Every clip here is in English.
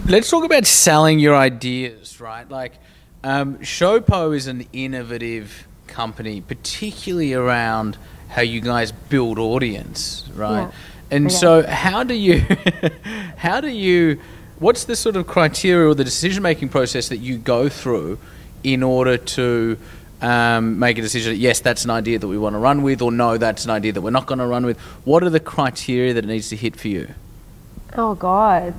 let's talk about selling your ideas, right? Like, Showpo is an innovative company, particularly around how you guys build audience, right? Yeah. And so how do you, what's the sort of criteria or the decision-making process that you go through in order to make a decision that, yes, that's an idea that we want to run with, or no, that's an idea that we're not going to run with? What are the criteria that it needs to hit for you? Oh, God.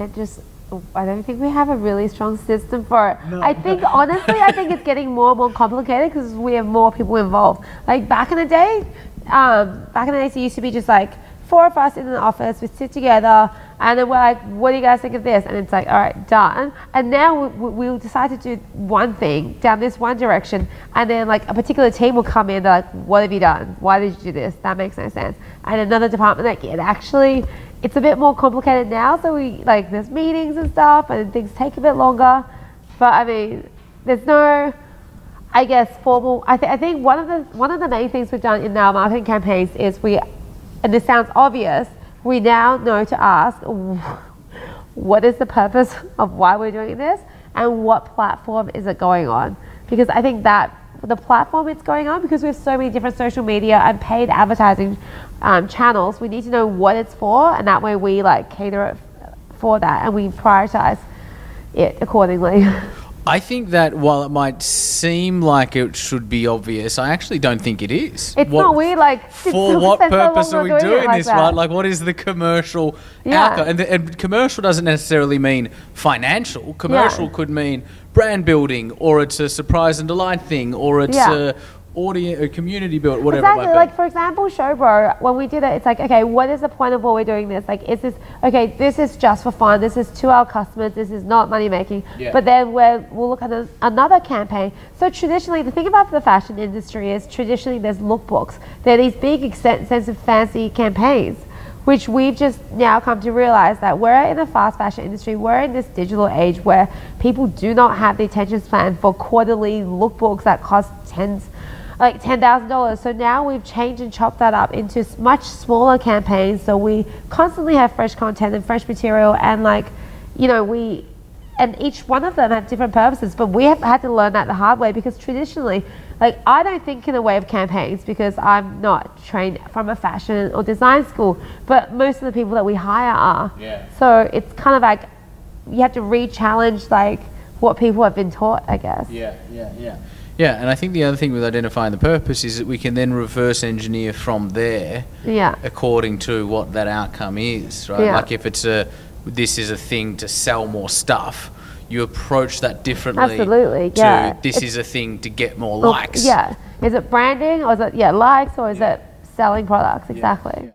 I don't think we have a really strong system for it. No. I think, honestly, it's getting more and more complicated because we have more people involved. Like back in the day, it used to be just like 4 of us in an office, we sit together, and then we're like, what do you guys think of this? And it's like, all right, done. And now we'll decide to do one thing down this one direction, and then like a particular team will come in, they're like, what have you done? Why did you do this? That makes no sense. And another department, like, it's a bit more complicated now, so there's meetings and stuff, and things take a bit longer. But I mean, there's no, I guess, formal. I think one of the main things we've done in our marketing campaigns is and this sounds obvious, we now know to ask, what is the purpose of why we're doing this, and what platform is it going on? Because I think that the platform it's going on, because we have so many different social media and paid advertising channels, we need to know what it's for, and that way we cater it for that, and we prioritize it accordingly. I think that while it might seem like it should be obvious, I actually don't think it is. It's not weird. For what purpose are we doing this, right? Like, what is the commercial outcome? And commercial doesn't necessarily mean financial. Commercial could mean brand building, or it's a surprise and delight thing, or it's a community build, whatever. Exactly. Like, for example, Showpo, when we did it, it's like, okay, what is the point of what we're doing this? Like, is this, okay, this is just for fun, this is to our customers, this is not money making. Yeah. But then we'll look at another campaign. So traditionally, the thing about the fashion industry is traditionally there's lookbooks. There are these big, expensive, fancy campaigns, which we've just now come to realize that we're in the fast fashion industry, we're in this digital age where people do not have the attention span for quarterly lookbooks that cost $10,000. So now we've changed and chopped that up into much smaller campaigns. So we constantly have fresh content and fresh material, and and each one of them have different purposes. But we have had to learn that the hard way, because traditionally, I don't think in the way of campaigns because I'm not trained from a fashion or design school, but most of the people that we hire are. Yeah. So it's kind of like you have to re-challenge what people have been taught, I guess. Yeah, and I think the other thing with identifying the purpose is that we can then reverse engineer from there according to what that outcome is, right? Like if it's this is a thing to sell more stuff, you approach that differently. Absolutely, this is a thing to get more likes. Yeah. Is it branding, or is it likes, or is it selling products? Exactly. Yeah.